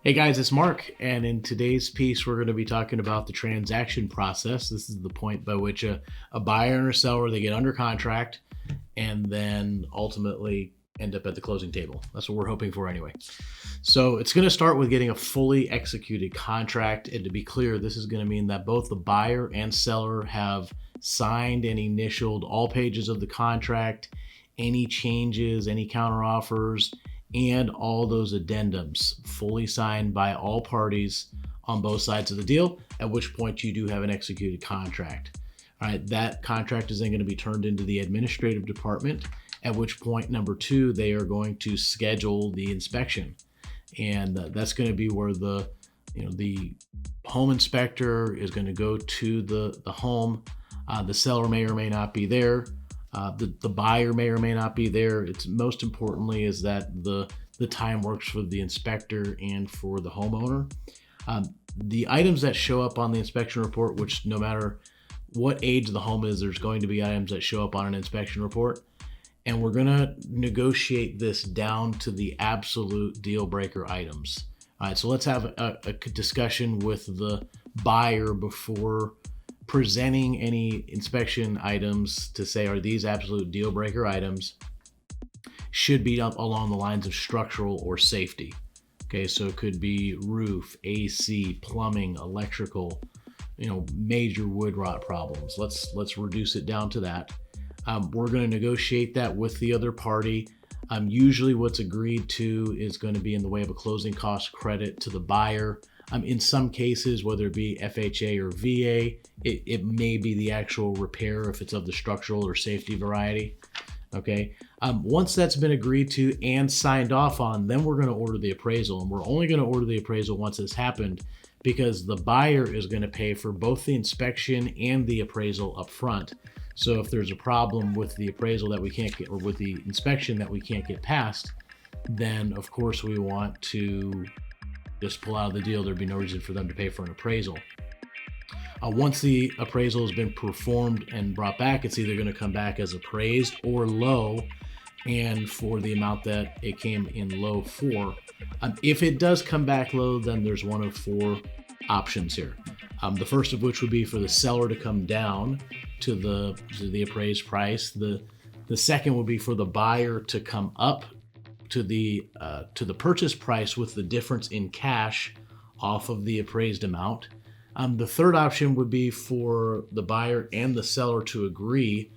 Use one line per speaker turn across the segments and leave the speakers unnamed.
Hey guys, it's Mark, and in today's piece, we're going to be talking about the transaction process. This is the point by which a buyer and a seller they get under contract, and then ultimately end up at the closing table. That's what we're hoping for anyway. So it's going to start with getting a fully executed contract, and to be clear, this is going to mean that both the buyer and seller have signed and initialed all pages of the contract, any changes, any counteroffers, and all those addendums fully signed by all parties on both sides of the deal, at which point you do have an executed contract. All right, that contract is then going to be turned into the administrative department, at which point, number two, they are going to schedule the inspection. And that's going to be where the home inspector is going to go to the home. The seller may or may not be there. The buyer may or may not be there. It's most importantly is that the time works for the inspector and for the homeowner. The items that show up on the inspection report, which no matter what age the home is, there's going to be items that show up on an inspection report. And we're going to negotiate this down to the absolute deal breaker items. All right, so let's have a discussion with the buyer before presenting any inspection items to say, are these absolute deal breaker items? Should be up along the lines of structural or safety. Okay, so it could be roof, AC, plumbing, electrical, major wood rot problems. Let's reduce it down to that. We're going to negotiate that with the other party. Usually what's agreed to is going to be in the way of a closing cost credit to the buyer. In some cases, whether it be FHA or VA, it may be the actual repair if it's of the structural or safety variety. Okay. Once that's been agreed to and signed off on, then we're going to order the appraisal. And we're only going to order the appraisal once it's happened because the buyer is going to pay for both the inspection and the appraisal up front. So if there's a problem with the appraisal that we can't get, or with the inspection that we can't get past, then of course we want to just pull out of the deal. There'd be no reason for them to pay for an appraisal. Once the appraisal has been performed and brought back, it's either going to come back as appraised or low, and for the amount that it came in low for. If it does come back low, then there's one of four options here. The first of which would be for the seller to come down to the appraised price. The second would be for the buyer to come up to the purchase price with the difference in cash off of the appraised amount. The third option would be for the buyer and the seller to agree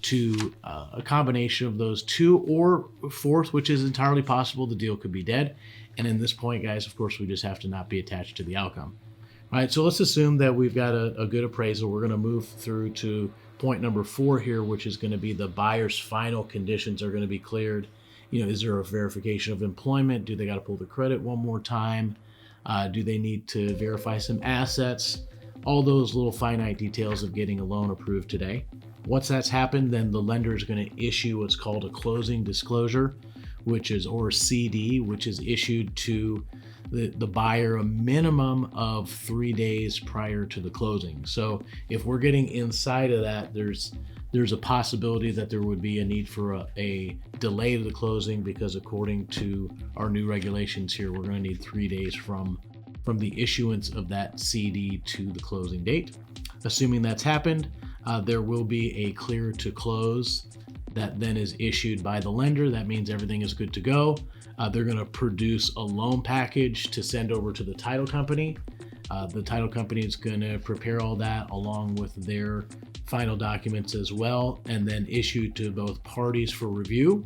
to a combination of those two, or fourth, which is entirely possible, the deal could be dead. And in this point, guys, of course, we just have to not be attached to the outcome. All right, so let's assume that we've got a good appraisal. We're going to move through to point number 4 here, which is going to be the buyer's final conditions are going to be cleared. Is there a verification of employment? Do they got to pull the credit one more time? Do they need to verify some assets? All those little finite details of getting a loan approved today. Once that's happened, then the lender is going to issue what's called a closing disclosure, or CD, which is issued to the buyer a minimum of 3 days prior to the closing. So if we're getting inside of that, there's a possibility that there would be a need for a delay to the closing, because according to our new regulations here, we're going to need 3 days from the issuance of that CD to the closing date. Assuming that's happened, there will be a clear to close that then is issued by the lender. That means everything is good to go. They're going to produce a loan package to send over to the title company. The title company is going to prepare all that along with their final documents as well, and then issue to both parties for review.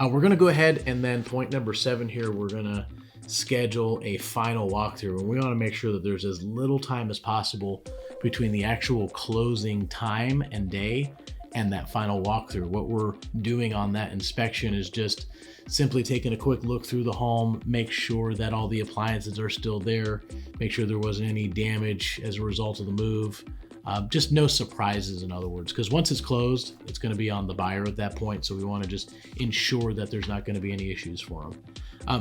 We're going to go ahead and then point number 7 here, we're going to schedule a final walkthrough, and we want to make sure that there's as little time as possible between the actual closing time and day and that final walkthrough. What we're doing on that inspection is just simply taking a quick look through the home, make sure that all the appliances are still there, make sure there wasn't any damage as a result of the move. Just no surprises, in other words, because once it's closed, it's going to be on the buyer at that point. So we want to just ensure that there's not going to be any issues for them.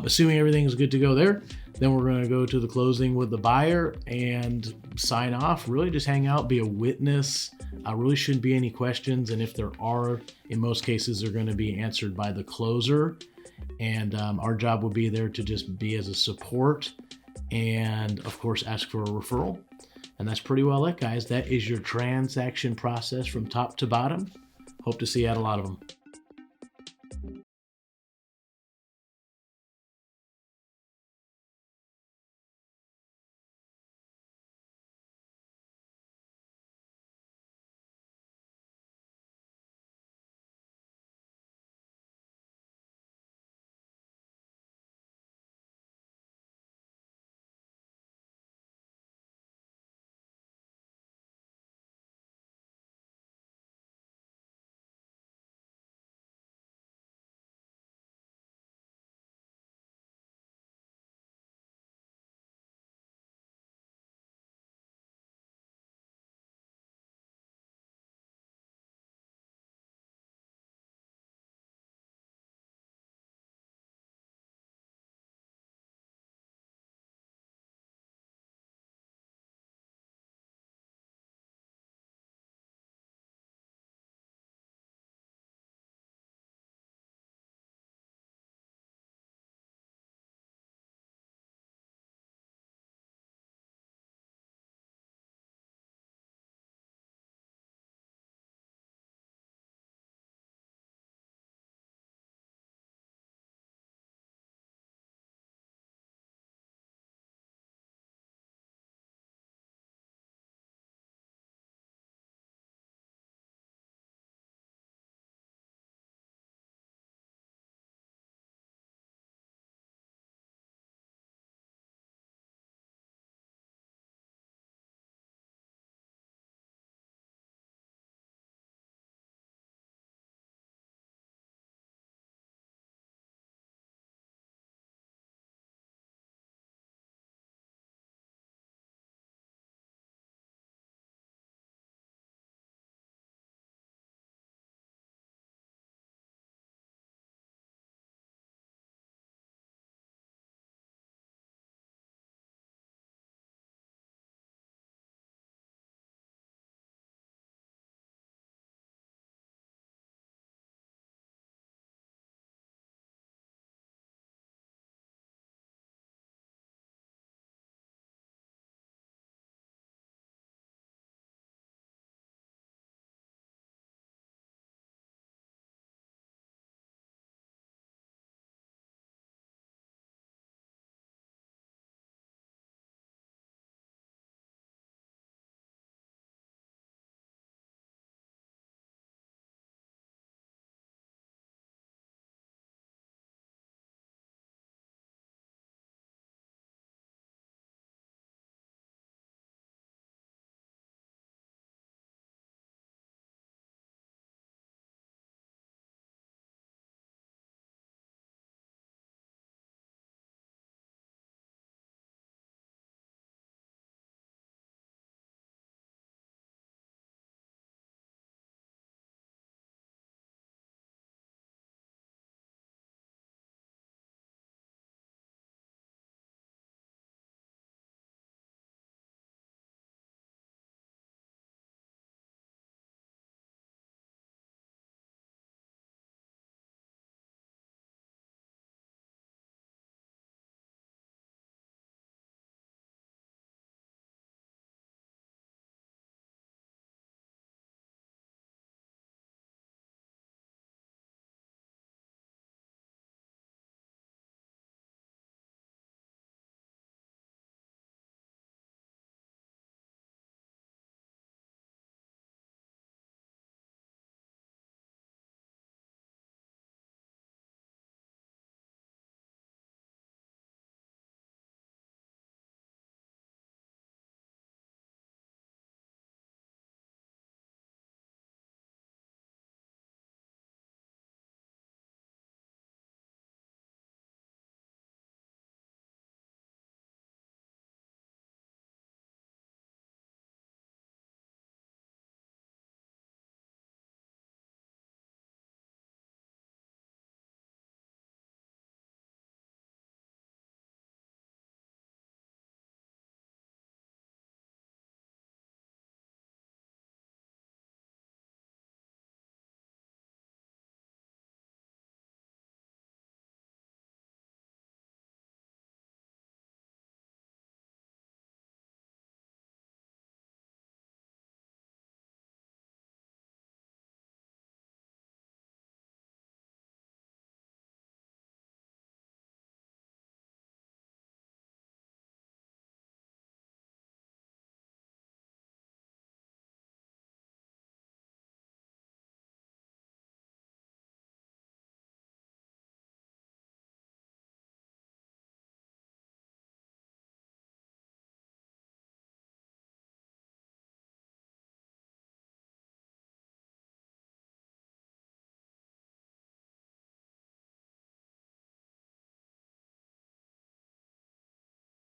Assuming everything is good to go there, then we're going to go to the closing with the buyer and sign off. Really just hang out, be a witness. Really shouldn't be any questions. And if there are, in most cases, they're going to be answered by the closer. And our job would be there to just be as a support and, of course, ask for a referral. And that's pretty well it, guys. That is your transaction process from top to bottom. Hope to see you at a lot of them.